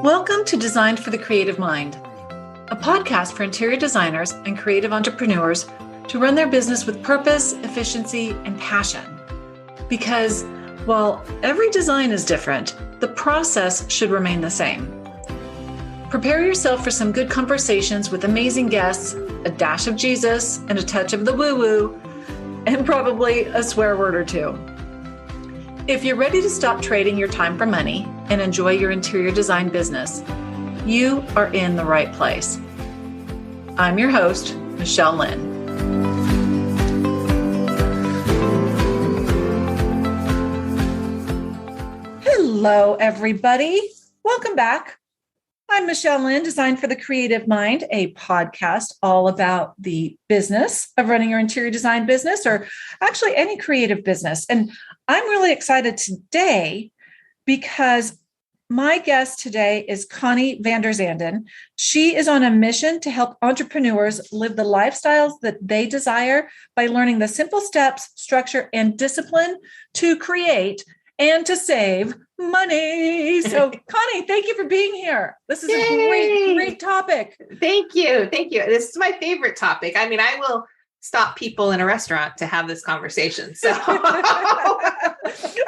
Welcome to Designed for the Creative Mind, a podcast for interior designers and creative entrepreneurs to run their business with purpose, efficiency, and passion. Because while every design is different, the process should remain the same. Prepare yourself for some good conversations with amazing guests, a dash of Jesus, and a touch of the woo-woo, and probably a swear word or two. If you're ready to stop trading your time for money and enjoy your interior design business, you are in the right place. I'm your host, Michelle Lynn. Hello, everybody. Welcome back. I'm Michelle Lynn, Designed for the Creative Mind, a podcast all about the business of running your interior design business, or actually any creative business. And I'm really excited today because my guest today is Connie Vanderzanden. She is on a mission to help entrepreneurs live the lifestyles that they desire by learning the simple steps, structure, and discipline to create and to save money. So, Connie, thank you for being here. This is a great topic. Thank you. This is my favorite topic. I mean, I will stop people in a restaurant to have this conversation. So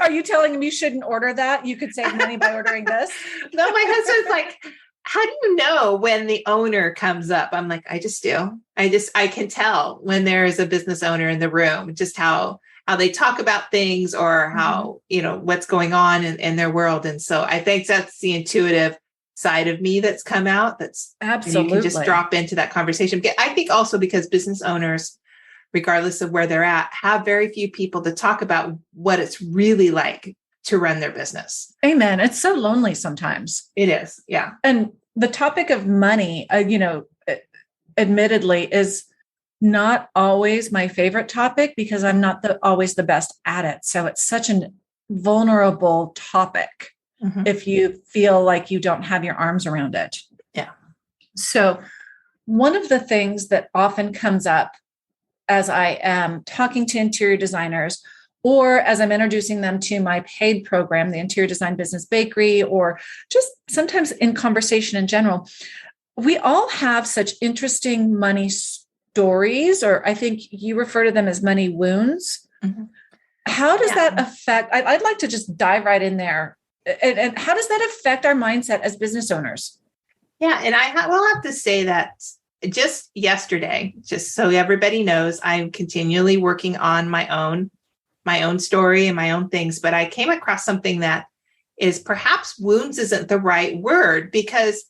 are you telling them you shouldn't order that? You could save money by ordering this? No, my husband's like, how do you know when the owner comes up? I'm like, I just do. I can tell when there is a business owner in the room, just how they talk about things or how, what's going on in their world. And so I think that's the intuitive side of me that's come out. That's absolutely, you can just drop into that conversation. I think also because business owners, regardless of where they're at, have very few people to talk about what it's really like to run their business. Amen. It's so lonely sometimes. It is. Yeah. And the topic of money, admittedly is not always my favorite topic because I'm not always the best at it. So it's such a vulnerable topic if you feel like you don't have your arms around it. Yeah. So one of the things that often comes up as I am talking to interior designers, or as I'm introducing them to my paid program, the Interior Design Business Bakery, or just sometimes in conversation in general, we all have such interesting money stories, or I think you refer to them as money wounds. Mm-hmm. How does that affect? I'd like to just dive right in there. And how does that affect our mindset as business owners? Yeah, and I will have to say that just yesterday, just so everybody knows, I'm continually working on my own story and my own things, but I came across something that is perhaps wounds isn't the right word, because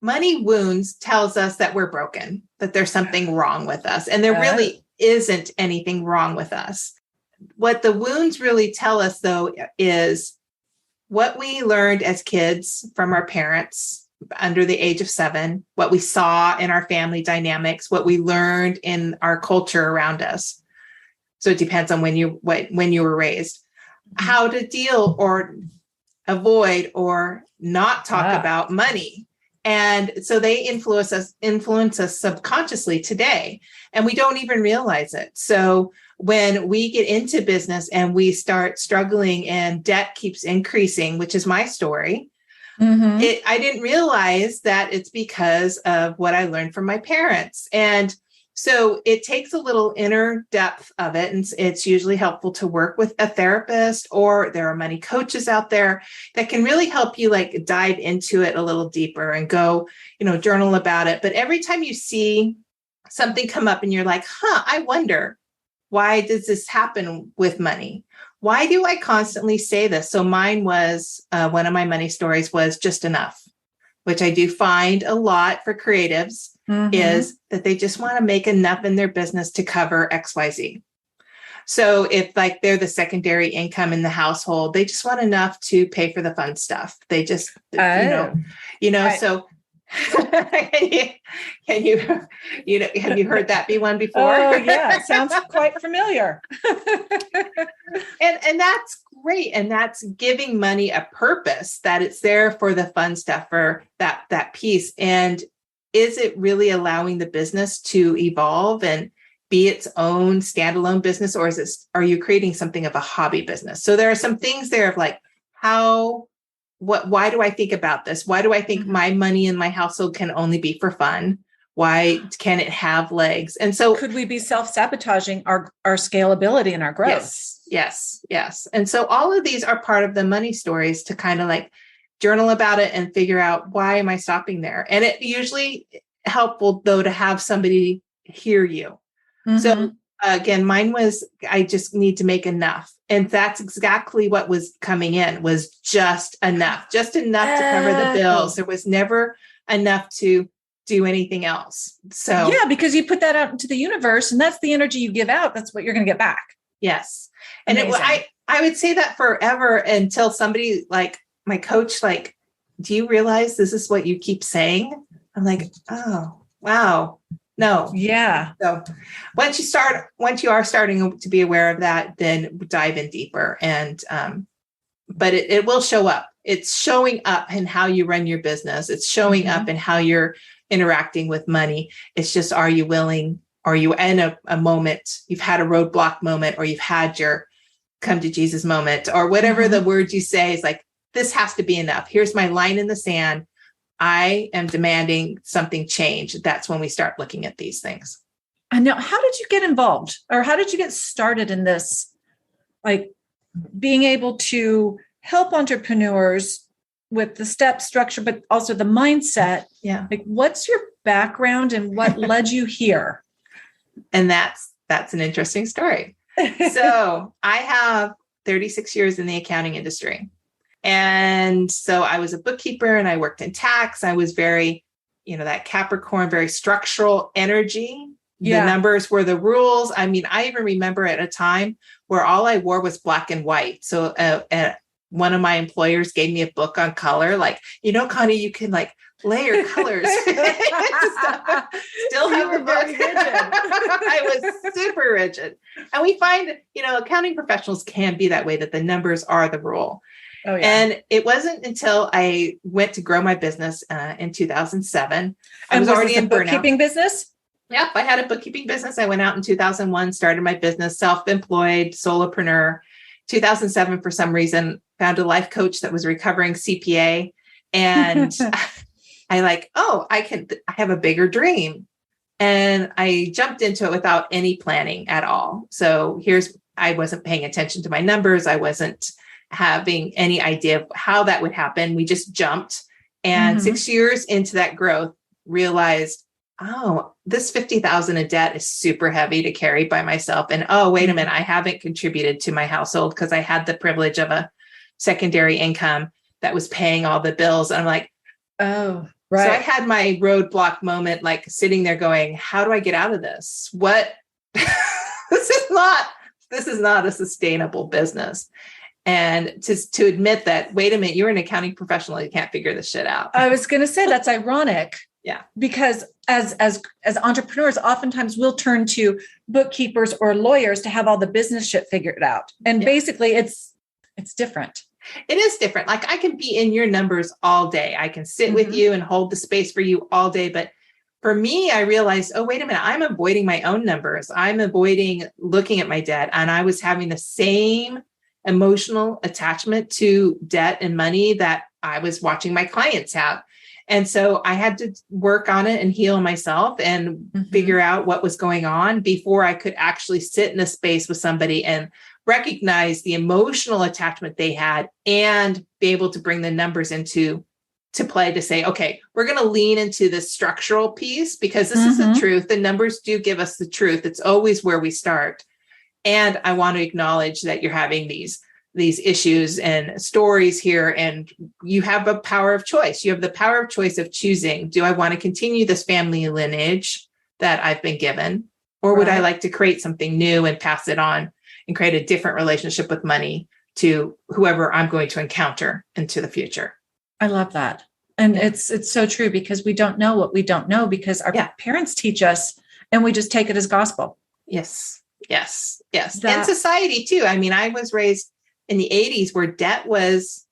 money wounds tells us that we're broken, that there's something wrong with us, and there really isn't anything wrong with us. What the wounds really tell us, though, is what we learned as kids from our parents under the age of 7, what we saw in our family dynamics, what we learned in our culture around us. So it depends on when you were raised, how to deal or avoid or not talk about money. And so they influence us subconsciously today, and we don't even realize it. So when we get into business and we start struggling and debt keeps increasing, which is my story, I didn't realize that it's because of what I learned from my parents. And so it takes a little inner depth of it. And it's usually helpful to work with a therapist, or there are money coaches out there that can really help you dive into it a little deeper and go, journal about it. But every time you see something come up and you're like, I wonder, why does this happen with money? Why do I constantly say this? So mine was, one of my money stories was just enough, which I do find a lot for creatives, is that they just want to make enough in their business to cover XYZ. So if they're the secondary income in the household, they just want enough to pay for the fun stuff. They just, so have you heard that be one before? Oh yeah, it sounds quite familiar. and that's great, and that's giving money a purpose, that it's there for the fun stuff, for that piece. And is it really allowing the business to evolve and be its own standalone business, or are you creating something of a hobby business? So there are some things there of how why do I think about this? Why do I think my money in my household can only be for fun? Why can it have legs? And so could we be self-sabotaging our scalability and our growth? Yes. And so all of these are part of the money stories to kind of like journal about it and figure out, why am I stopping there? And it usually helpful though to have somebody hear you. So again, mine was, I just need to make enough. And that's exactly what was coming in, was just enough to cover the bills. There was never enough to do anything else. So yeah, because you put that out into the universe and that's the energy you give out. That's what you're going to get back. Yes. And I would say that forever until somebody like my coach, like, do you realize this is what you keep saying? I'm like, oh, wow. No. Yeah. So once you are starting to be aware of that, then dive in deeper. And, but it will show up. It's showing up in how you run your business. It's showing up in how you're interacting with money. It's just, are you willing? Are you in a moment, you've had a roadblock moment, or you've had your come to Jesus moment, or whatever the word you say is like, this has to be enough. Here's my line in the sand. I am demanding something change. That's when we start looking at these things. And now, how did you get involved, or how did you get started in this? Like being able to help entrepreneurs with the step structure, but also the mindset. Yeah. Like, what's your background and what led you here? And that's an interesting story. So I have 36 years in the accounting industry. And so I was a bookkeeper and I worked in tax. I was very, that Capricorn, very structural energy. Yeah. The numbers were the rules. I mean, I even remember at a time where all I wore was black and white. So one of my employers gave me a book on color, like, Connie, you can like layer colors. Still have the book. I was super rigid. And we find, accounting professionals can be that way, that the numbers are the rule. Oh, yeah. And it wasn't until I went to grow my business in 2007. I was already in bookkeeping business. Yep. I had a bookkeeping business. I went out in 2001, started my business, self-employed, solopreneur. 2007, for some reason, found a life coach that was recovering CPA. And I have a bigger dream. And I jumped into it without any planning at all. So I wasn't paying attention to my numbers. I wasn't having any idea of how that would happen. We just jumped. And 6 years into that growth, realized, this $50,000 in debt is super heavy to carry by myself. And wait a minute, I haven't contributed to my household because I had the privilege of a secondary income that was paying all the bills. And I'm like, oh, right. So I had my roadblock moment, like sitting there going, how do I get out of this? What? This is not a sustainable business. And to admit that, wait a minute, you're an accounting professional, you can't figure this shit out. I was going to say that's ironic. Yeah. Because as entrepreneurs, oftentimes we'll turn to bookkeepers or lawyers to have all the business shit figured out. And basically it's different. It is different. Like I can be in your numbers all day. I can sit with you and hold the space for you all day. But for me, I realized, wait a minute, I'm avoiding my own numbers. I'm avoiding looking at my debt. And I was having the same emotional attachment to debt and money that I was watching my clients have. And so I had to work on it and heal myself and figure out what was going on before I could actually sit in a space with somebody and recognize the emotional attachment they had and be able to bring the numbers into play to say, okay, we're going to lean into the structural piece because this is the truth. The numbers do give us the truth. It's always where we start. And I want to acknowledge that you're having these issues and stories here, and you have a power of choice. You have the power of choice of choosing, do I want to continue this family lineage that I've been given, or would I like to create something new and pass it on and create a different relationship with money to whoever I'm going to encounter into the future? I love that. And it's so true, because we don't know what we don't know, because our parents teach us and we just take it as gospel. Yes. And society too. I mean, I was raised in the 80s where debt was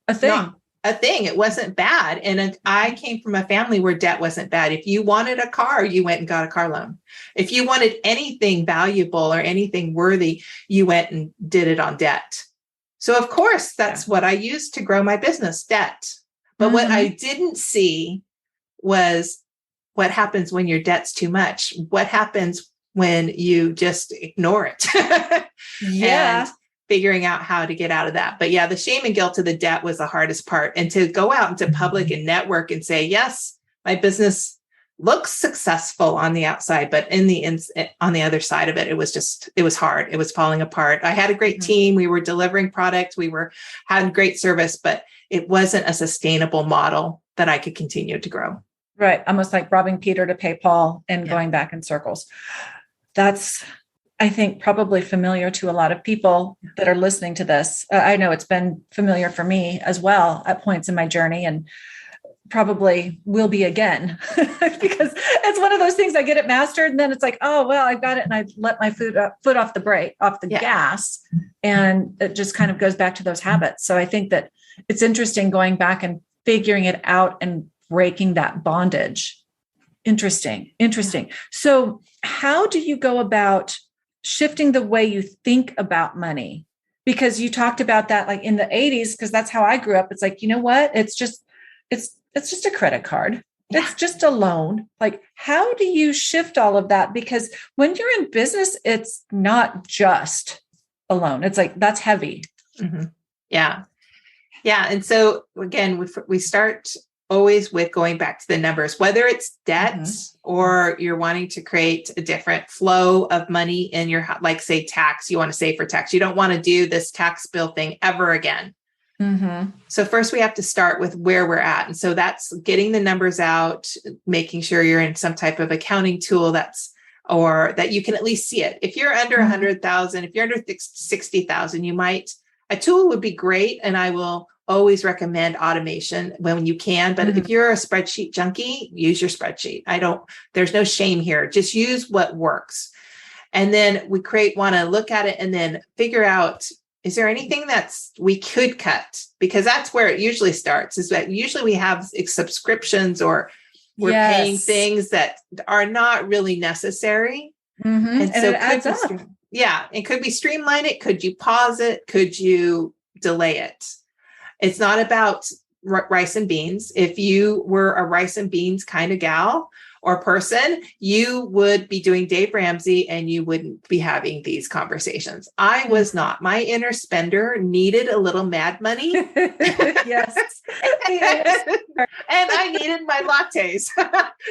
a thing. It wasn't bad. And I came from a family where debt wasn't bad. If you wanted a car, you went and got a car loan. If you wanted anything valuable or anything worthy, you went and did it on debt. So of course, that's what I used to grow my business, debt. But what I didn't see was what happens when your debt's too much. What happens when you just ignore it? And figuring out how to get out of that. But yeah, the shame and guilt of the debt was the hardest part. And to go out into public and network and say, yes, my business looks successful on the outside, but on the other side of it, it was hard. It was falling apart. I had a great team. We were delivering products. Had great service, but it wasn't a sustainable model that I could continue to grow. Right. Almost like robbing Peter to pay Paul and going back in circles. That's, I think, probably familiar to a lot of people that are listening to this. I know it's been familiar for me as well at points in my journey, and probably will be again, because it's one of those things. I get it mastered, and then it's like, oh, well, I've got it. And I let my foot off the gas. And it just kind of goes back to those habits. So I think that it's interesting going back and figuring it out and breaking that bondage. Interesting. So how do you go about shifting the way you think about money? Because you talked about that like in the 80s, because that's how I grew up. It's like, you know what? It's just a credit card. It's just a loan. Like, how do you shift all of that? Because when you're in business, it's not just a loan. It's like, that's heavy. Mm-hmm. Yeah. And so again, we start always with going back to the numbers, whether it's debt or you're wanting to create a different flow of money in your, like say tax, you want to save for tax. You don't want to do this tax bill thing ever again. So first we have to start with where we're at. And so that's getting the numbers out, making sure you're in some type of accounting tool or that you can at least see it. If you're under 100,000, if you're under 60,000, a tool would be great. And I will always recommend automation when you can. But if you're a spreadsheet junkie, use your spreadsheet. There's no shame here. Just use what works. And then want to look at it and then figure out, is there anything we could cut? Because that's where it usually starts, is that usually we have subscriptions or we're paying things that are not really necessary. And so it adds up. It could be streamline it. Could you pause it? Could you delay it? It's not about rice and beans. If you were a rice and beans kind of gal or person, you would be doing Dave Ramsey and you wouldn't be having these conversations. I was not. My inner spender needed a little mad money. Yes. And I needed my lattes.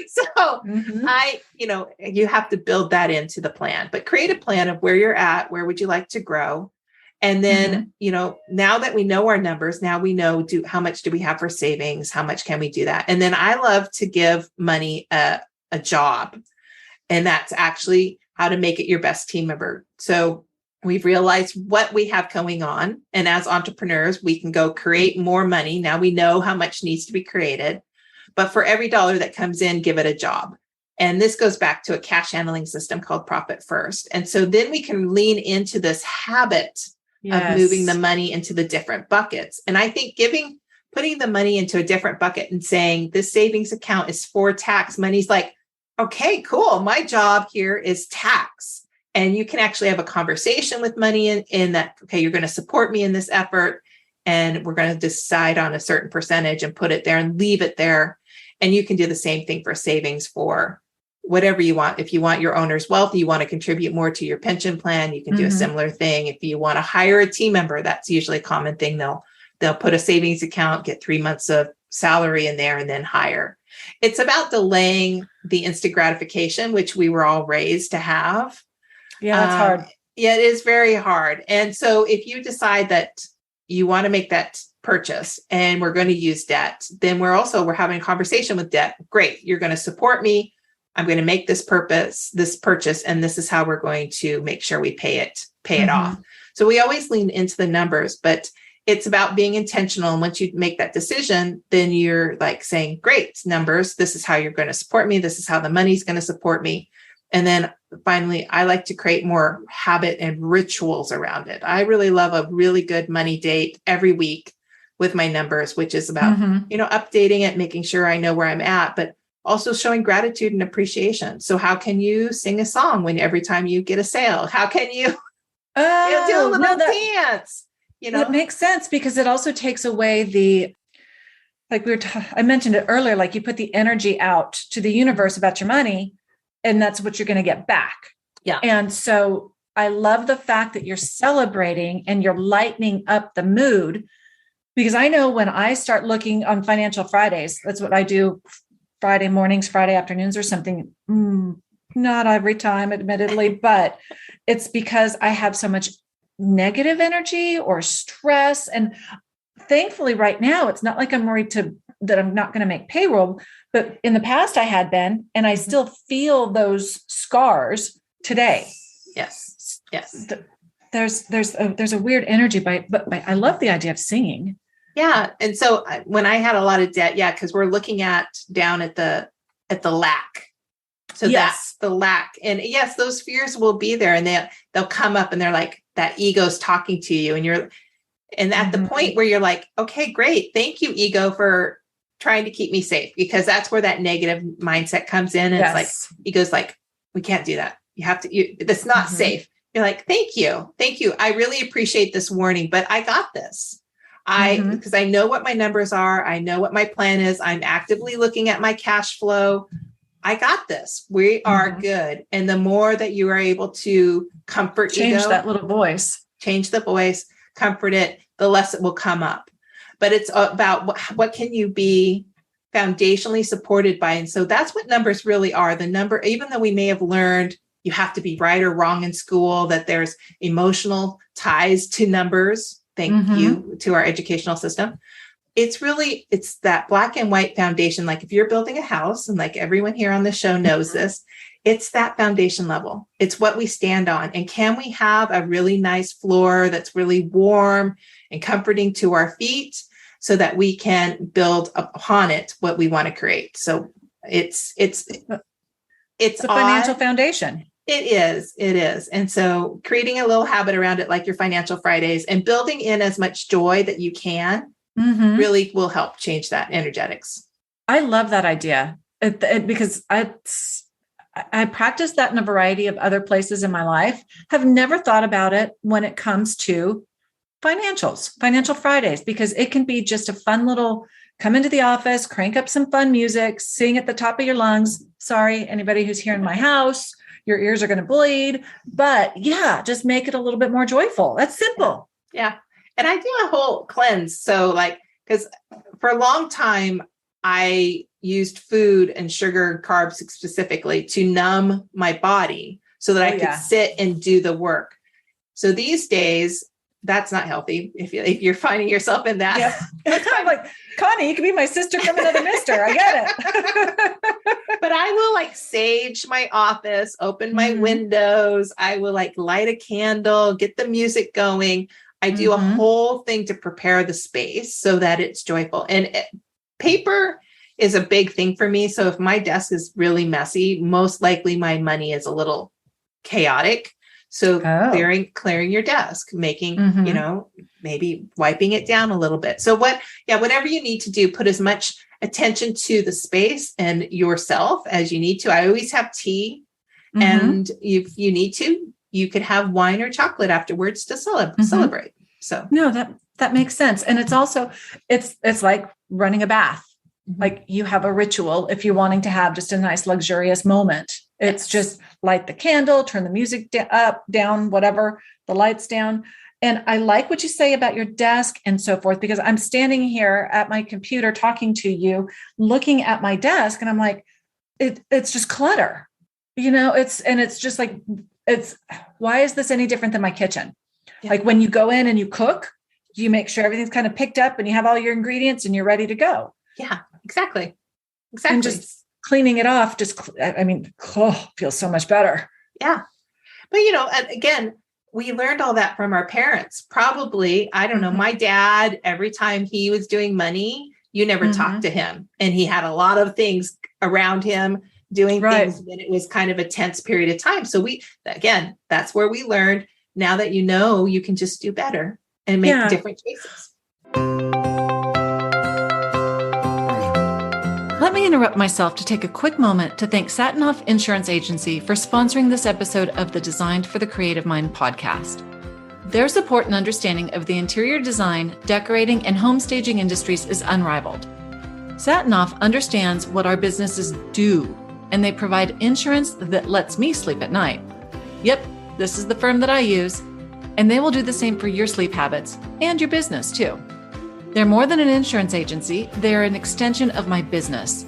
So you have to build that into the plan, but create a plan of where you're at, where would you like to grow? And then, now that we know our numbers, now we know how much do we have for savings? How much can we do that? And then I love to give money a job. And that's actually how to make it your best team member. So we've realized what we have going on. And as entrepreneurs, we can go create more money. Now we know how much needs to be created. But for every dollar that comes in, give it a job. And this goes back to a cash handling system called Profit First. And so then we can lean into this habit of moving the money into the different buckets. And I think putting the money into a different bucket and saying this savings account is for tax, money's like, okay, cool. My job here is tax. And you can actually have a conversation with money in that, okay, you're going to support me in this effort. And we're going to decide on a certain percentage and put it there and leave it there. And you can do the same thing for savings for whatever you want. If you want your owner's wealth, you want to contribute more to your pension plan, you can do a similar thing. If you want to hire a team member, that's usually a common thing. They'll put a savings account, get 3 months of salary in there, and then hire. It's about delaying the instant gratification, which we were all raised to have. Yeah, that's hard. Yeah, it is very hard. And so if you decide that you want to make that purchase and we're going to use debt, then we're having a conversation with debt. Great. You're going to support me. I'm going to make this purchase, and this is how we're going to make sure we pay it off. So we always lean into the numbers, but it's about being intentional. And once you make that decision, then you're like saying, great, numbers, this is how you're going to support me. This is how the money's going to support me. And then finally, I like to create more habit and rituals around it. I really love a really good money date every week with my numbers, which is about, updating it, making sure I know where I'm at, but also showing gratitude and appreciation. So how can you sing a song every time you get a sale? How can you do a little dance? That makes sense because it also takes away like I mentioned it earlier, like you put the energy out to the universe about your money and that's what you're going to get back. Yeah. And so I love the fact that you're celebrating and you're lightening up the mood, because I know when I start looking on Financial Fridays, that's what I do Friday mornings, Friday afternoons or something. Not every time, admittedly, but it's because I have so much negative energy or stress. And thankfully right now, it's not like I'm worried that I'm not going to make payroll, but in the past I had been, and I still feel those scars today. Yes. There's a weird energy but I love the idea of singing. Yeah. And so when I had a lot of debt, because we're looking down at the lack. So that's the lack. And yes, those fears will be there and they'll come up and they're like, that ego's talking to you. And at the point where you're like, okay, great. Thank you, ego, for trying to keep me safe, because that's where that negative mindset comes in. And it's like, ego's like, we can't do that. You have to, that's not safe. You're like, thank you. I really appreciate this warning, but I got this. Because I know what my numbers are. I know what my plan is. I'm actively looking at my cash flow. I got this. We are good. And the more that you are able to comfort change ego, that little voice, change the voice, comfort it, the less it will come up. But it's about what can you be foundationally supported by? And so that's what numbers really are. The number, even though we may have learned you have to be right or wrong in school, that there's emotional ties to numbers. Thank you to our educational system. It's that black and white foundation. Like if you're building a house, and like everyone here on the show knows this, it's that foundation level. It's what we stand on. And can we have a really nice floor that's really warm and comforting to our feet so that we can build upon it what we want to create? So it's a financial foundation. It is. And so creating a little habit around it, like your Financial Fridays, and building in as much joy that you can really will help change that energetics. I love that idea because I practice that in a variety of other places in my life. Have never thought about it when it comes to Financial Fridays, because it can be just a fun little come into the office, crank up some fun music, sing at the top of your lungs. Sorry, anybody who's here in my house, your ears are going to bleed, but just make it a little bit more joyful. That's simple. Yeah. And I do a whole cleanse. So because for a long time, I used food and sugar and carbs specifically to numb my body so that I could sit and do the work. So these days, that's not healthy. If you're finding yourself in that. Yeah. I'm like, Connie, you can be my sister from another mister. I get it. But I will sage my office, open my windows. I will light a candle, get the music going. I do a whole thing to prepare the space so that it's joyful. And paper is a big thing for me. So if my desk is really messy, most likely my money is a little chaotic. So clearing your desk, making, maybe wiping it down a little bit. So whatever you need to do, put as much attention to the space and yourself as you need to. I always have tea, and if you need to, you could have wine or chocolate afterwards to celebrate. So no, that makes sense. And it's also, it's like running a bath. Like you have a ritual if you're wanting to have just a nice luxurious moment. It's just light the candle, turn the music up, down, whatever, the lights down. And I like what you say about your desk and so forth, because I'm standing here at my computer talking to you, looking at my desk, and I'm like, it's just clutter, it's just like, why is this any different than my kitchen? Yeah. Like when you go in and you cook, you make sure everything's kind of picked up and you have all your ingredients and you're ready to go. Yeah, exactly. And just cleaning it off, feels so much better. Yeah. But, again, we learned all that from our parents. Probably, I don't know, my dad, every time he was doing money, you never talked to him. And he had a lot of things around him doing things when it was kind of a tense period of time. So that's where we learned. Now that you can just do better and make different choices. Let me interrupt myself to take a quick moment to thank Satinoff Insurance Agency for sponsoring this episode of the Designed for the Creative Mind podcast. Their support and understanding of the interior design, decorating, and home staging industries is unrivaled. Satinoff understands what our businesses do, and they provide insurance that lets me sleep at night. Yep, this is the firm that I use, and they will do the same for your sleep habits and your business too. They're more than an insurance agency, they're an extension of my business.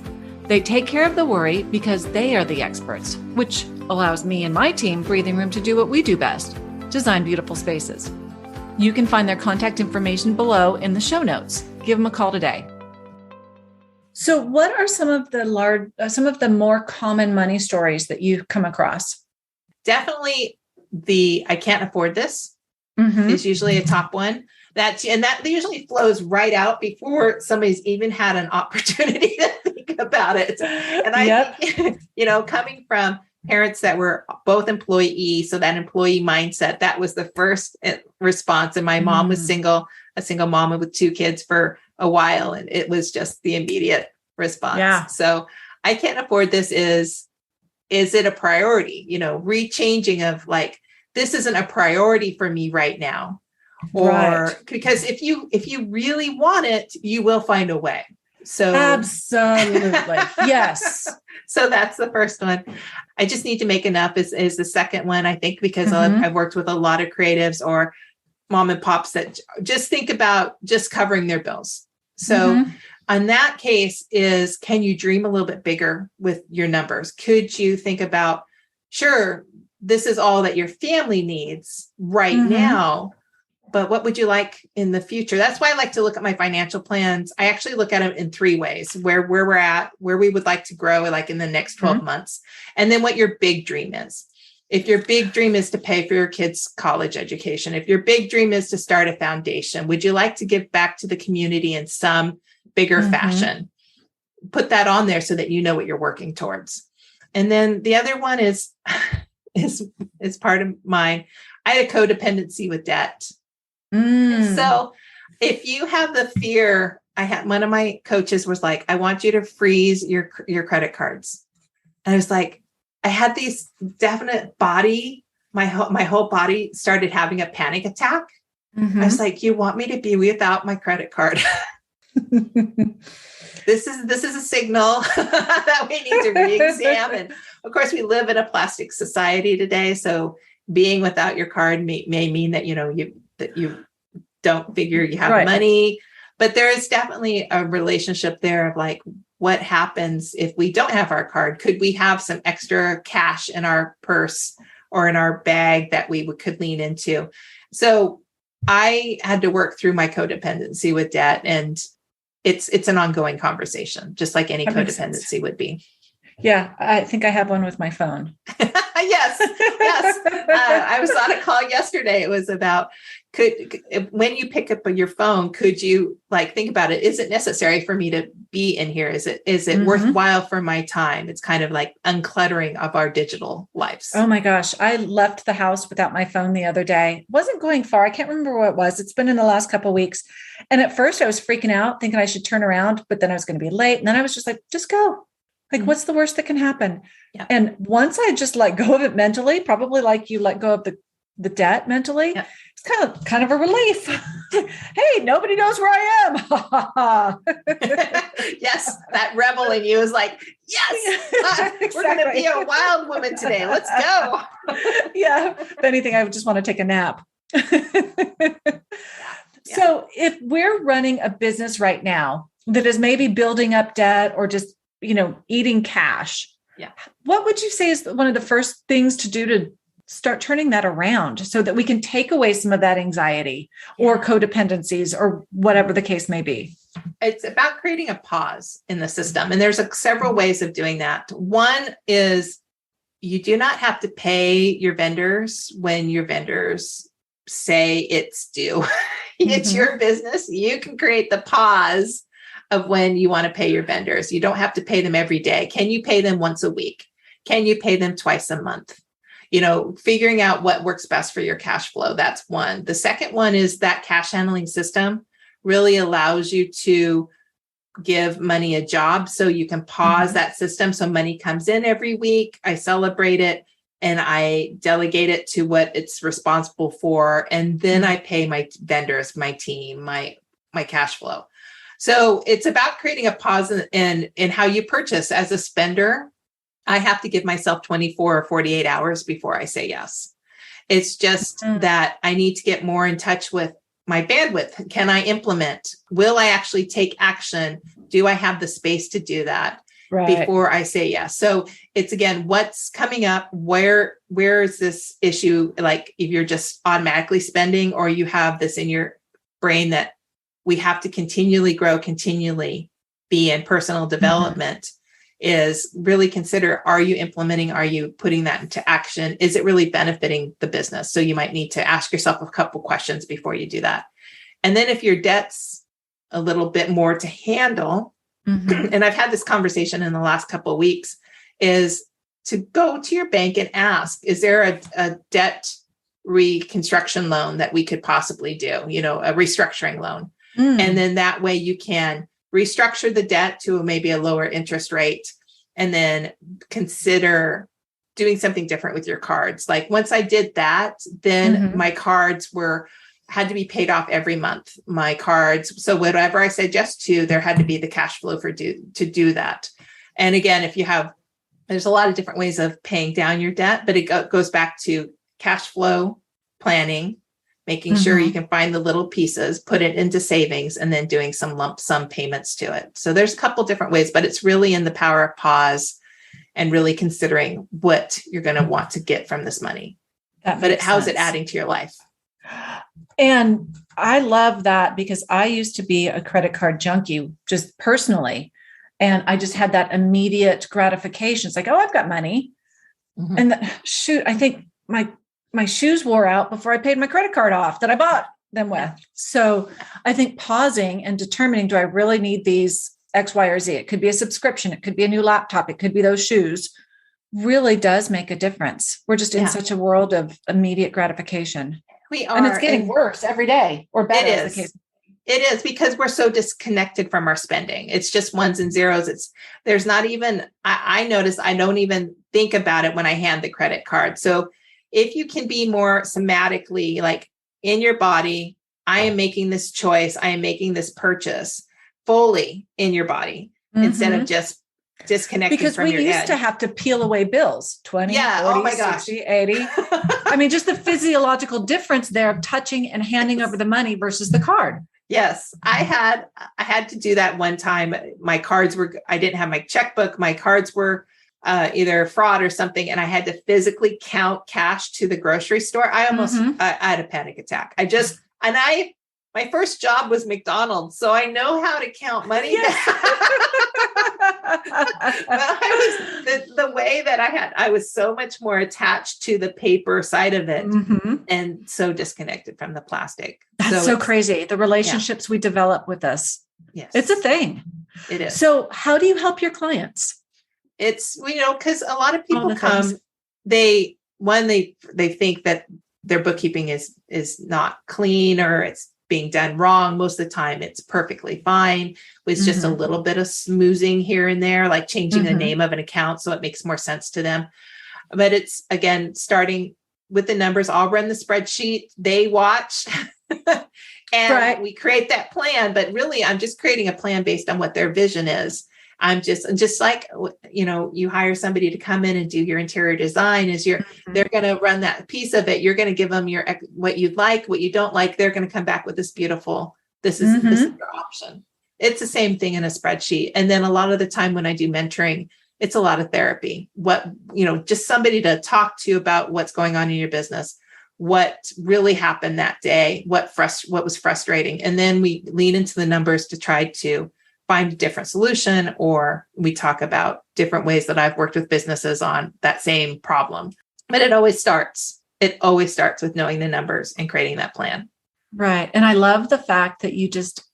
They take care of the worry because they are the experts, which allows me and my team breathing room to do what we do best, design beautiful spaces. You can find their contact information below in the show notes. Give them a call today. So what are some of the more common money stories that you've come across? Definitely I can't afford this is usually a top one. That usually flows right out before somebody's even had an opportunity to think about it. And I think, coming from parents that were both employees, so that employee mindset, that was the first response. And my mom was a single mom with 2 kids for a while, and it was just the immediate response. Yeah. So I can't afford this is it a priority? Rechanging of like, this isn't a priority for me right now. Or because if you really want it, you will find a way. So absolutely. Yes. So that's the first one. I just need to make enough is the second one, I think, because I've worked with a lot of creatives or mom and pops that just think about just covering their bills. So on that case can you dream a little bit bigger with your numbers? Could you think about, sure, this is all that your family needs right now, but what would you like in the future? That's why I like to look at my financial plans. I actually look at them in 3 ways: where we're at, where we would like to grow, like in the next 12 months, and then what your big dream is. If your big dream is to pay for your kids' college education, if your big dream is to start a foundation, would you like to give back to the community in some bigger fashion? Put that on there so that you know what you're working towards. And then the other one is part of mine. I had a codependency with debt. So if you have the fear, one of my coaches was like, I want you to freeze your credit cards. And I was like, I had these definite my whole body started having a panic attack. I was like, you want me to be without my credit card? This is a signal that we need to re-examine. Of course, we live in a plastic society today. So being without your card may mean that, you don't figure you have money, but there is definitely a relationship there of like, what happens if we don't have our card? Could we have some extra cash in our purse or in our bag that we could lean into? So I had to work through my codependency with debt, and it's an ongoing conversation, just like any codependency would be. Yeah, I think I have one with my phone. Yes. I was on a call yesterday. It was about, when you pick up your phone, could you think about it? Is it necessary for me to be in here? Is it worthwhile for my time? It's kind of like uncluttering of our digital lives. Oh my gosh. I left the house without my phone the other day. Wasn't going far. I can't remember what it was. It's been in the last couple of weeks. And at first I was freaking out thinking I should turn around, but then I was going to be late. And then I was just like, just go. Like, what's the worst that can happen? Yeah. And once I just let go of it mentally, probably like you let go of the debt mentally, it's kind of a relief. Hey, nobody knows where I am. Yes, that rebel in you is like, yes, exactly. We're going to be a wild woman today. Let's go. Yeah. If anything, I would just want to take a nap. So if we're running a business right now that is maybe building up debt or just eating cash. Yeah. What would you say is one of the first things to do to start turning that around so that we can take away some of that anxiety or codependencies or whatever the case may be? It's about creating a pause in the system. And there's several ways of doing that. One is you do not have to pay your vendors when your vendors say it's due. It's your business. You can create the pause of when you want to pay your vendors. You don't have to pay them every day. Can you pay them once a week? Can you pay them twice a month? Figuring out what works best for your cash flow. That's one. The second one is that cash handling system really allows you to give money a job so you can pause that system. So money comes in every week. I celebrate it. and I delegate it to what it's responsible for. And then I pay my vendors, my team, my cash flow. So it's about creating a pause in how you purchase. As a spender, I have to give myself 24 or 48 hours before I say yes. It's just that I need to get more in touch with my bandwidth. Can I implement? Will I actually take action? Do I have the space to do that before I say yes? So it's, again, what's coming up? Where is this issue? Like, if you're just automatically spending, or you have this in your brain that we have to continually grow, continually be in personal development, is really consider, are you implementing? Are you putting that into action? Is it really benefiting the business? So you might need to ask yourself a couple questions before you do that. And then if your debt's a little bit more to handle, and I've had this conversation in the last couple of weeks, is to go to your bank and ask, is there a debt reconstruction loan that we could possibly do, a restructuring loan? And then that way you can restructure the debt to maybe a lower interest rate, and then consider doing something different with your cards. Like, once I did that, then my cards had to be paid off every month. My cards. So whatever I said yes to, there had to be the cash flow to do that. And again, there's a lot of different ways of paying down your debt, but it goes back to cash flow planning, making sure you can find the little pieces, put it into savings, and then doing some lump sum payments to it. So there's a couple different ways, but it's really in the power of pause and really considering what you're going to want to get from this money. How's it adding to your life? And I love that, because I used to be a credit card junkie, just personally. And I just had that immediate gratification. It's like, oh, I've got money. And I think my shoes wore out before I paid my credit card off that I bought them with. So I think pausing and determining, do I really need these X, Y, or Z? It could be a subscription. It could be a new laptop. It could be those shoes. Really does make a difference. We're just in such a world of immediate gratification. We are. And it's getting worse every day, or better. It is, because we're so disconnected from our spending. It's just ones and zeros. There's not even, I notice I don't even think about it when I hand the credit card. So if you can be more somatically, like in your body, I am making this choice, I am making this purchase fully in your body, instead of just disconnecting from your head. Because we used to have to peel away bills, 20, 40, oh my gosh. 60, 80. I mean, just the physiological difference there of touching and handing over the money versus the card. Yes, I had to do that one time. My cards I didn't have my checkbook. My cards were either fraud or something, and I had to physically count cash to the grocery store. I almost I had a panic attack. My first job was McDonald's, so I know how to count money. Yes. The way that I was so much more attached to the paper side of it, and so disconnected from the plastic. That's so crazy. The relationships we develop with us. Yes, it's a thing. It is. So how do you help your clients? It's, because a lot of people come, they think that their bookkeeping is not clean, or it's being done wrong. Most of the time it's perfectly fine. It's just a little bit of smoozing here and there, like changing the name of an account so it makes more sense to them. But it's, again, starting with the numbers. I'll run the spreadsheet, they watch, and we create that plan. But really, I'm just creating a plan based on what their vision is. I'm just like, you hire somebody to come in and do your interior design, they're going to run that piece of it. You're going to give them what you'd like, what you don't like. They're going to come back with this beautiful, this is your option. It's the same thing in a spreadsheet. And then a lot of the time when I do mentoring, it's a lot of therapy. Just somebody to talk to about what's going on in your business, what really happened that day, what was frustrating. And then we lean into the numbers to try to find a different solution, or we talk about different ways that I've worked with businesses on that same problem. But it always starts with knowing the numbers and creating that plan. Right. And I love the fact that you just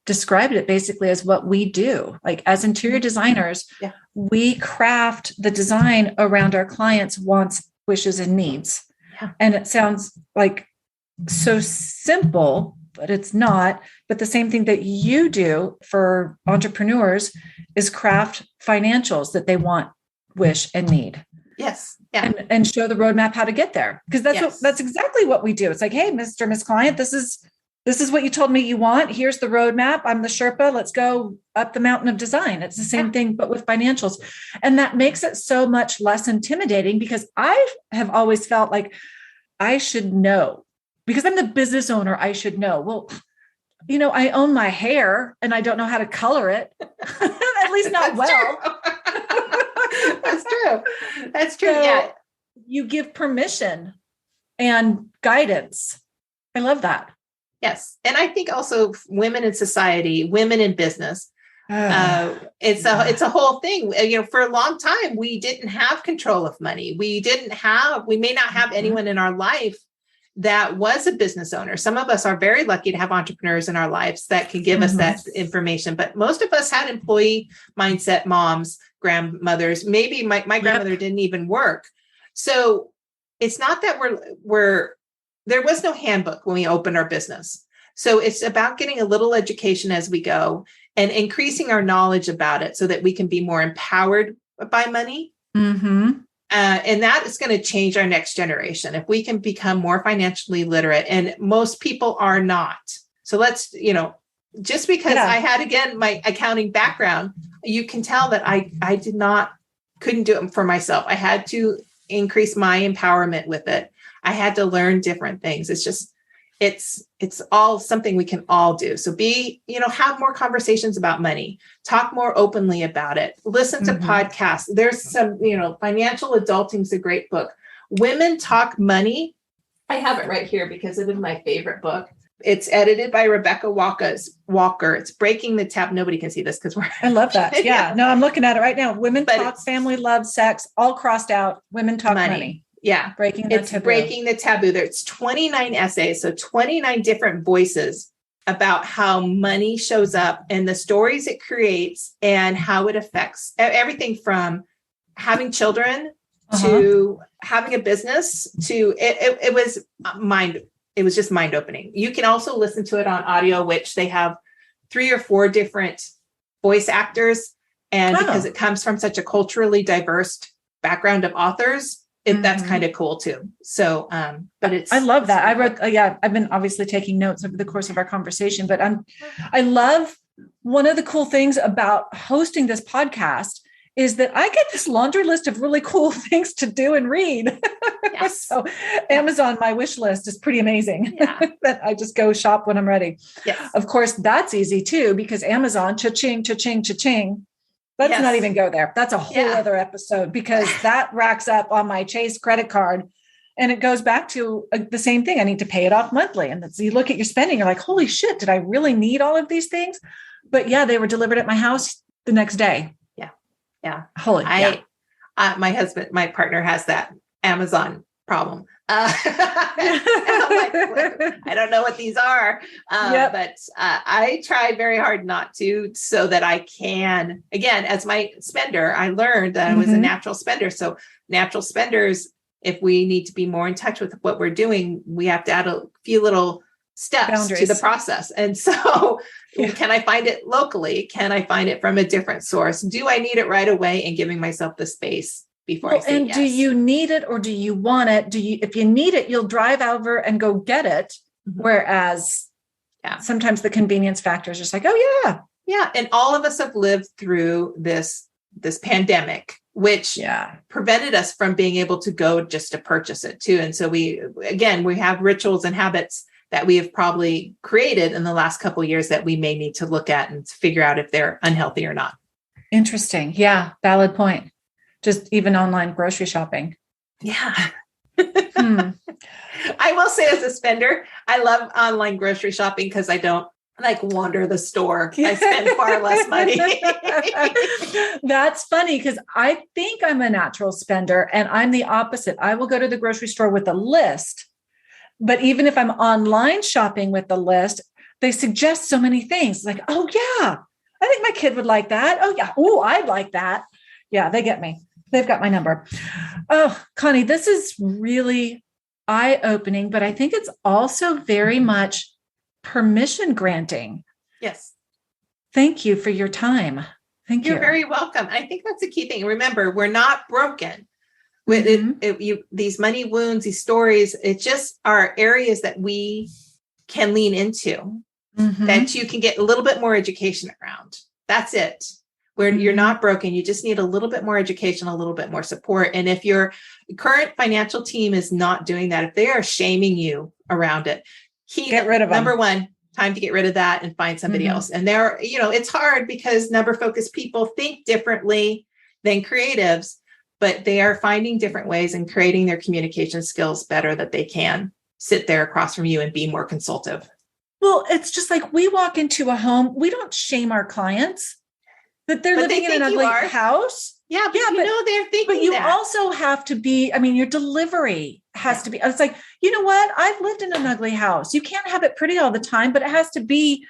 described it basically as what we do. Like, as interior designers, we craft the design around our clients' wants, wishes, and needs. Yeah. And it sounds like so simple, but it's not. But the same thing that you do for entrepreneurs is craft financials that they want, wish, and need. Yes. Yeah. And show the roadmap how to get there. Because that's exactly what we do. It's like, hey, Mr. Miss Client, this is what you told me you want. Here's the roadmap. I'm the Sherpa. Let's go up the mountain of design. It's the same thing, but with financials. And that makes it so much less intimidating, because I have always felt like I should know, because I'm the business owner. I should know. Well, I own my hair and I don't know how to color it. At least not well. That's true. That's true. So yeah. You give permission and guidance. I love that. Yes. And I think also women in society, women in business, it's a whole thing. For a long time, we didn't have control of money. We may not have anyone in our life that was a business owner. Some of us are very lucky to have entrepreneurs in our lives that can give us that information, but most of us had employee mindset moms, grandmothers. Maybe my grandmother didn't even work. So it's not that there was no handbook when we opened our business. So it's about getting a little education as we go and increasing our knowledge about it so that we can be more empowered by money. Mm-hmm. And that is going to change our next generation if we can become more financially literate. And most people are not. So let's, just because I had, again, my accounting background, you can tell that I couldn't do it for myself. I had to increase my empowerment with it. I had to learn different things. It's just, it's all something we can all do. So have more conversations about money, talk more openly about it, listen to podcasts. There's some, Financial Adulting is a great book. Women Talk Money. I have it right here because it is my favorite book. It's edited by Rebecca Walker. It's Breaking the Taboo. Nobody can see this because I love that. Yeah. No, I'm looking at it right now. Women Talk Family, Love, Sex, all crossed out. Women Talk Money. Yeah. Breaking the taboo. There's 29 essays. So 29 different voices about how money shows up and the stories it creates and how it affects everything from having children to having a business to it was just mind opening. You can also listen to it on audio, which they have 3 or 4 different voice actors. And because it comes from such a culturally diverse background of authors, that's kind of cool too. So, but I love that. I wrote, I've been obviously taking notes over the course of our conversation, but I love one of the cool things about hosting this podcast is that I get this laundry list of really cool things to do and read. Yes. So Amazon, my wish list is pretty amazing. Yeah. That I just go shop when I'm ready. Yes. Of course, that's easy too, because Amazon, cha-ching, cha-ching, cha-ching. Let's not even go there. That's a whole other episode, because that racks up on my Chase credit card. And it goes back to the same thing. I need to pay it off monthly. And so you look at your spending, you're like, holy shit, did I really need all of these things? But they were delivered at my house the next day. Yeah. Yeah. My husband, my partner has that Amazon problem. I'm like, I don't know what these are. But I try very hard not to, so that I can, again, as my spender, I learned that I was a natural spender. So natural spenders, if we need to be more in touch with what we're doing, we have to add a few little steps to the process. And so can I find it locally? Can I find it from a different source? Do I need it right away? And giving myself the space before I say yes. Do you need it or do you want it? If you need it, you'll drive over and go get it. Whereas sometimes the convenience factor is just like, oh yeah. Yeah. And all of us have lived through this pandemic, which prevented us from being able to go just to purchase it too. And so we have rituals and habits that we have probably created in the last couple of years that we may need to look at and figure out if they're unhealthy or not. Interesting. Yeah. Valid point. Just even online grocery shopping. Yeah. I will say, as a spender, I love online grocery shopping because I don't wander the store. I spend far less money. That's funny, because I think I'm a natural spender and I'm the opposite. I will go to the grocery store with a list, but even if I'm online shopping with the list, they suggest so many things like, oh yeah, I think my kid would like that. Oh yeah. Oh, I'd like that. Yeah, they get me. They've got my number. Oh, Connie, this is really eye-opening, but I think it's also very much permission granting. Yes. Thank you for your time. Thank you. You're very welcome. I think that's a key thing. Remember, we're not broken. with these money wounds, these stories, it just are areas that we can lean into, that you can get a little bit more education around. That's it. Where you're not broken, you just need a little bit more education, a little bit more support. And if your current financial team is not doing that, if they are shaming you around it, get rid of them. Number one, time to get rid of that and find somebody else. And there, it's hard because number focused people think differently than creatives, but they are finding different ways and creating their communication skills better, that they can sit there across from you and be more consultative. Well, it's just like we walk into a home, we don't shame our clients. But they're living in an ugly house. Yeah, but they're thinking. But you also have to be, your delivery has to be. It's like, you know what? I've lived in an ugly house. You can't have it pretty all the time, but it has to be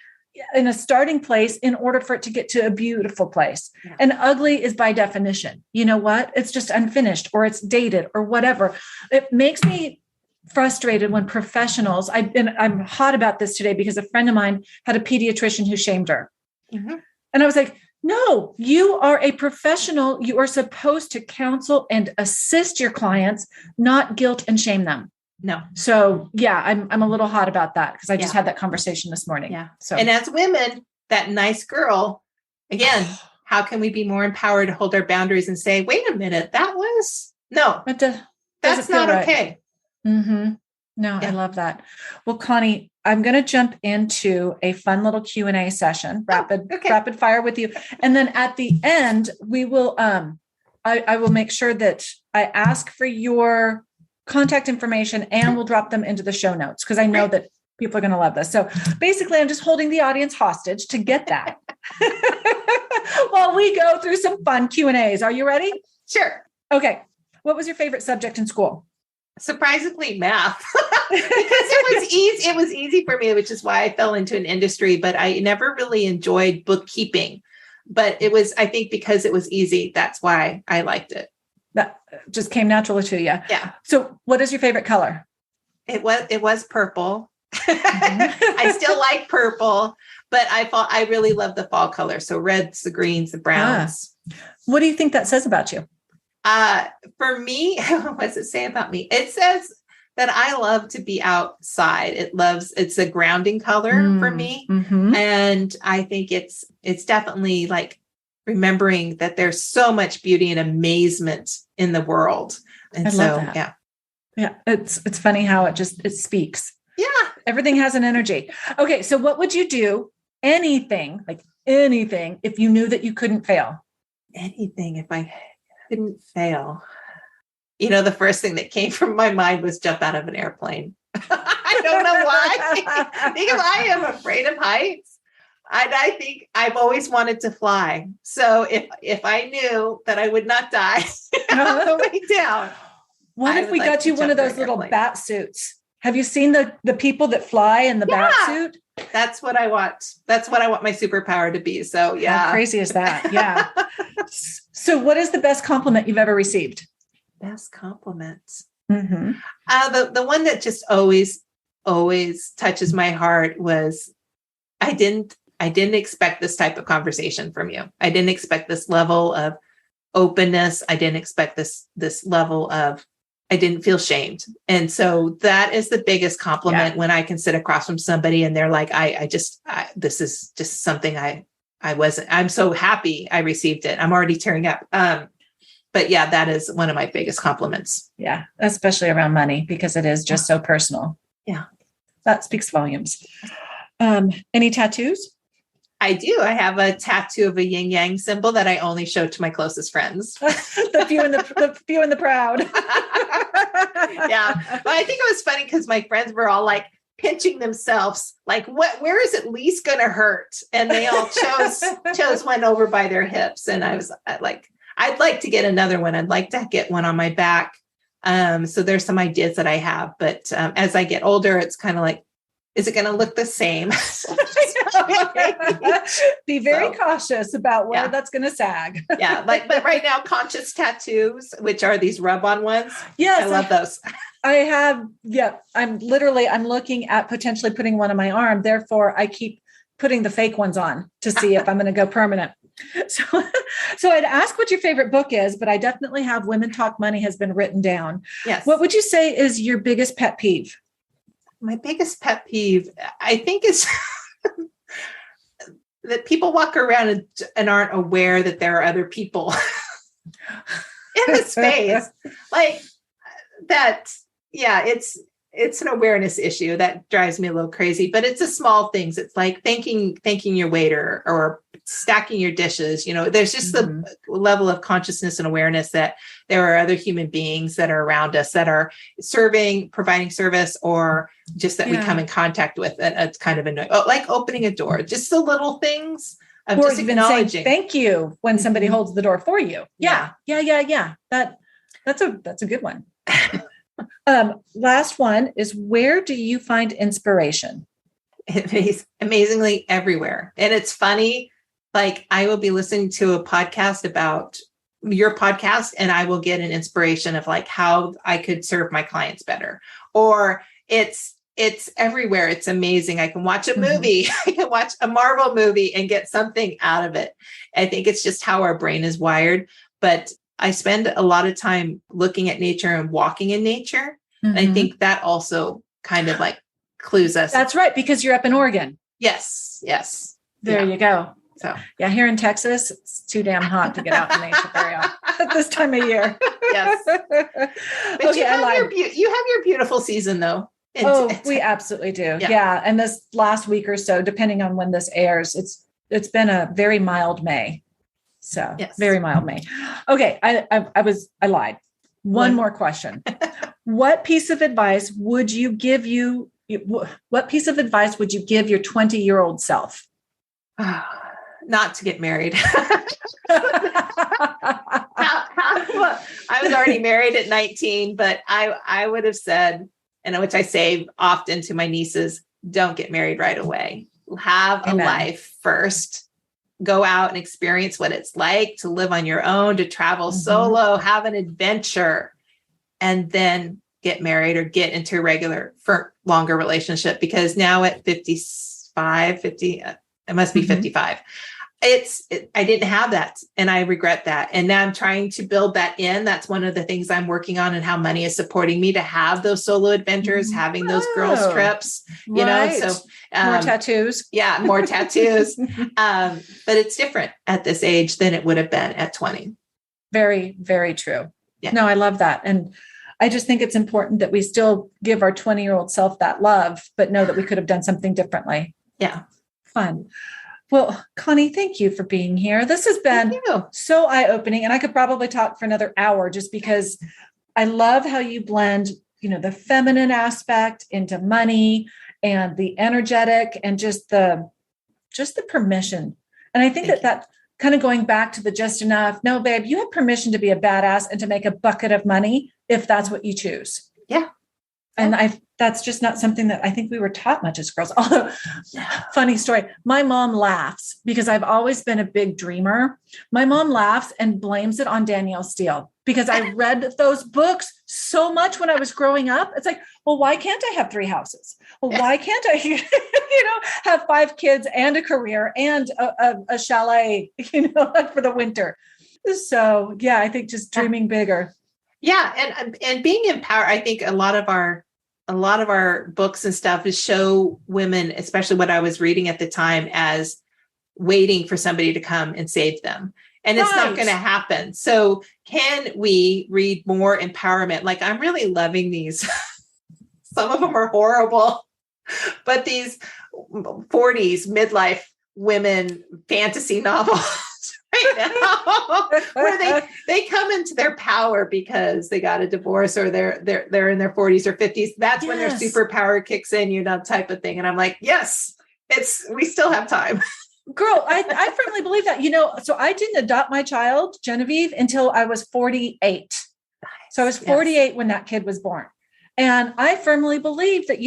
in a starting place in order for it to get to a beautiful place. Yeah. And ugly is by definition. You know what? It's just unfinished, or it's dated, or whatever. It makes me frustrated when professionals, I'm hot about this today because a friend of mine had a pediatrician who shamed her. And I was like, no, you are a professional. You are supposed to counsel and assist your clients, not guilt and shame them. No. So yeah, I'm a little hot about that because I just had that conversation this morning. Yeah. So, and as women, that nice girl, again, how can we be more empowered to hold our boundaries and say, wait a minute, that's not right. Okay. No, I love that. Well, Connie, I'm going to jump into a fun little Q&A session, rapid fire with you. And then at the end, we will, I will make sure that I ask for your contact information and we'll drop them into the show notes because I know that people are going to love this. So basically, I'm just holding the audience hostage to get that while we go through some fun Q&As. Are you ready? Sure. Okay. What was your favorite subject in school? Surprisingly, math, because it was easy for me, which is why I fell into an industry, but I never really enjoyed bookkeeping, but I think because it was easy, that's why I liked it. That just came naturally to you. Yeah. So what is your favorite color? It was purple. I still like purple, but I really love the fall color. So reds, the greens, the browns. What do you think that says about you? For me, what does it say about me? It says that I love to be outside. It's a grounding color for me. And I think it's definitely like remembering that there's so much beauty and amazement in the world. And I love that. Yeah. Yeah. It's funny how it speaks. Yeah. Everything has an energy. Okay. So what would you do? Anything, if you knew that you couldn't fail? Anything if I couldn't fail. The first thing that came from my mind was jump out of an airplane. I don't know why, because I am afraid of heights. And I think I've always wanted to fly. So if I knew that I would not die on the way down. What if we got you one of those little bat suits? Have you seen the people that fly in the bat suit? That's what I want. That's what I want my superpower to be. So yeah. How crazy is that? Yeah. So what is the best compliment you've ever received? Best compliment. The one that just always touches my heart was, I didn't expect this type of conversation from you. I didn't expect this level of openness. I didn't expect this level of, I didn't feel shamed. And so that is the biggest compliment when I can sit across from somebody and they're like, this is just something I'm so happy I received it. I'm already tearing up. But yeah, that is one of my biggest compliments. Yeah. Especially around money, because it is just so personal. Yeah. That speaks volumes. Any tattoos? I do. I have a tattoo of a yin yang symbol that I only show to my closest friends. the few and the proud. Yeah. But I think it was funny because my friends were all like pinching themselves, like, where is it least going to hurt? And they all chose one over by their hips. And I was like, I'd like to get another one. I'd like to get one on my back. So there's some ideas that I have, but as I get older, it's kind of like, is it going to look the same? Be very cautious about where that's going to sag. Yeah. But right now, conscious tattoos, which are these rub-on ones. Yes. I love those. I have. Yeah. I'm looking at potentially putting one on my arm. Therefore, I keep putting the fake ones on to see if I'm going to go permanent. So So I'd ask what your favorite book is, but I definitely have Women Talk Money has been written down. Yes. What would you say is your biggest pet peeve? My biggest pet peeve, I think, is that people walk around and aren't aware that there are other people in the space. Like that. Yeah, it's an awareness issue that drives me a little crazy, but it's the small things. It's like thanking your waiter or stacking your dishes. There's just the level of consciousness and awareness that there are other human beings that are around us that are providing service, or just that we come in contact with. And it's kind of annoying. Oh, like opening a door, just the little things of or just even acknowledging. Saying thank you when somebody holds the door for you. Yeah. That's a good one. Last one is, where do you find inspiration? Amazingly everywhere. And it's funny, like I will be listening to a podcast about your podcast and I will get an inspiration of like how I could serve my clients better. Or it's everywhere. It's amazing. I can watch a movie. I can watch a Marvel movie and get something out of it. I think it's just how our brain is wired. But I spend a lot of time looking at nature and walking in nature. And I think that also kind of like clues us. That's right, because you're up in Oregon. Yes. There you go. So here in Texas, it's too damn hot to get out in nature very often at this time of year. Yes. But you have your beautiful season though. We absolutely do. Yeah. And this last week or so, depending on when this airs, it's been a very mild May. So very mild May. Okay. I lied. One more question. What piece of advice would you give your 20-year-old self? Not to get married. I was already married at 19, but I would have said, and which I say often to my nieces, don't get married right away. Have a life first. Go out and experience what it's like to live on your own, to travel solo, have an adventure, and then get married or get into a regular for longer relationship. Because now at 50, it must be 55. I didn't have that. And I regret that. And now I'm trying to build that in. That's one of the things I'm working on, and how money is supporting me to have those solo adventures, having those girls trips, so more tattoos. Yeah. More tattoos. But it's different at this age than it would have been at 20. Very, very true. Yeah. No, I love that. And I just think it's important that we still give our 20-year-old self that love, but know that we could have done something differently. Yeah. Fun. Well, Connie, thank you for being here. This has been so eye-opening, and I could probably talk for another hour just because I love how you blend, the feminine aspect into money and the energetic and just the permission. And I think that kind of going back to the just enough, no, babe, you have permission to be a badass and to make a bucket of money if that's what you choose. Yeah. And that's just not something that I think we were taught much as girls. Although, funny story, my mom laughs because I've always been a big dreamer. My mom laughs and blames it on Danielle Steele because I read those books so much when I was growing up. It's like, well, why can't I have 3 houses? Well, why can't I, have 5 kids and a career and a chalet, for the winter? So, I think just dreaming bigger. Yeah. And being empowered, I think a lot of our books and stuff is show women, especially what I was reading at the time, as waiting for somebody to come and save them. And it's not going to happen. So can we read more empowerment? Like, I'm really loving these. Some of them are horrible, but these 40s midlife women fantasy novels right now, where they come into their power because they got a divorce or they're in their 40s or 50s. That's when their superpower kicks in, type of thing. And I'm like, yes, we still have time. Girl, I firmly believe that, so I didn't adopt my child, Genevieve, until I was 48. Nice. So I was 48 when that kid was born. And I firmly believe that,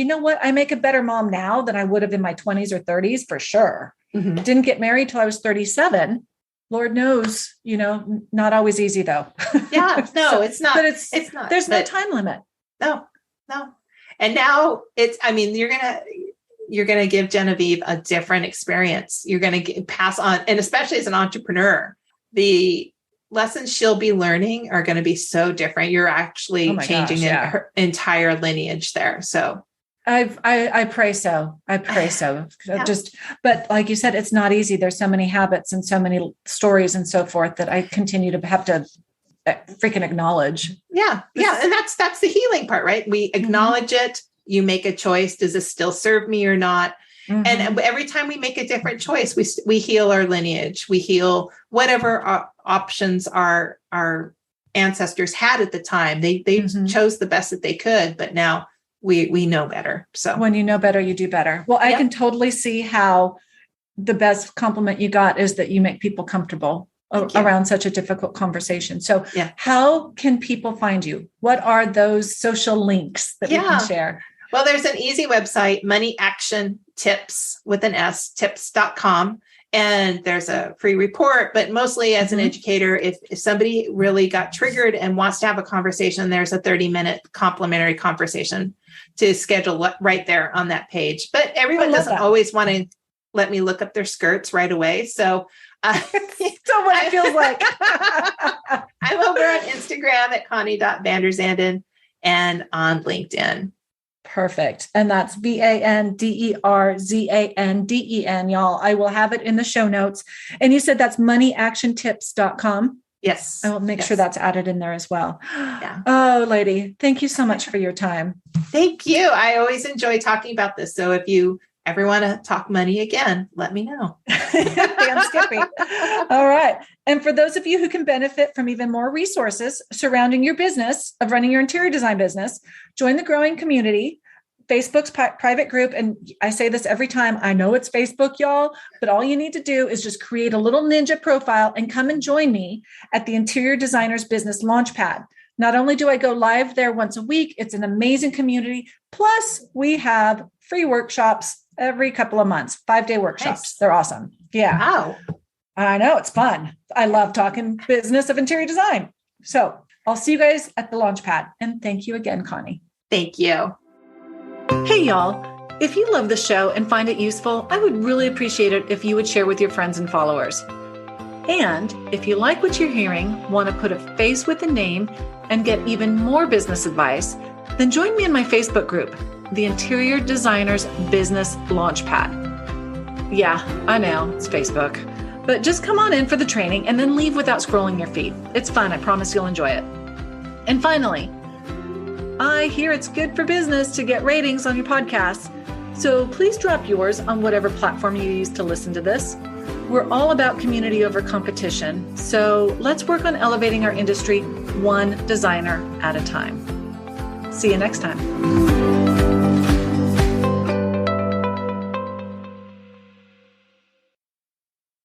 I make a better mom now than I would have in my 20s or 30s for sure. Mm-hmm. Didn't get married till I was 37. Lord knows, not always easy though. Yeah, no, it's not. But it's not. There's no time limit. No. And now you're going to give Genevieve a different experience. You're going to pass on, and especially as an entrepreneur, the lessons she'll be learning are going to be so different. You're actually changing her entire lineage there. So I pray so. I pray so. Yeah. But like you said, it's not easy. There's so many habits and so many stories and so forth that I continue to have to freaking acknowledge. Yeah. Yeah. And that's the healing part, right? We acknowledge it. You make a choice. Does this still serve me or not? And every time we make a different choice, we heal our lineage. We heal whatever options our ancestors had at the time. They chose the best that they could, but now we know better. So when you know better, you do better. Well, I can totally see how the best compliment you got is that you make people comfortable around such a difficult conversation. So how can people find you? What are those social links that we can share? Well, there's an easy website, Money Action Tips with an S, tips.com. And there's a free report, but mostly as an educator, if somebody really got triggered and wants to have a conversation, there's a 30-minute complimentary conversation to schedule right there on that page. But everyone doesn't always want to let me look up their skirts right away. So what it feels like. I'm over on Instagram at Connie.Vanderzanden and on LinkedIn. Perfect. And that's VANDERZANDEN, y'all. I will have it in the show notes. And you said that's moneyactiontips.com. Yes. I will make sure that's added in there as well. Yeah. Oh, lady, thank you so much for your time. Thank you. I always enjoy talking about this. So if you ever want to talk money again, let me know. I'm skipping. All right. And for those of you who can benefit from even more resources surrounding your business of running your interior design business, join the growing community, Facebook's private group. And I say this every time. I know it's Facebook, y'all, but all you need to do is just create a little ninja profile and come and join me at the Interior Designers Business Launchpad. Not only do I go live there once a week, it's an amazing community. Plus, we have free workshops every couple of months, 5-day workshops. Nice. They're awesome. Yeah. Wow. I know, it's fun. I love talking business of interior design. So I'll see you guys at the Launchpad. And thank you again, Connie. Thank you. Hey, y'all. If you love the show and find it useful, I would really appreciate it if you would share with your friends and followers. And if you like what you're hearing, want to put a face with a name and get even more business advice, then join me in my Facebook group, the Interior Designers Business Launchpad. Yeah, I know, it's Facebook. But just come on in for the training and then leave without scrolling your feed. It's fun. I promise you'll enjoy it. And finally, I hear it's good for business to get ratings on your podcasts. So please drop yours on whatever platform you use to listen to this. We're all about community over competition. So let's work on elevating our industry one designer at a time. See you next time.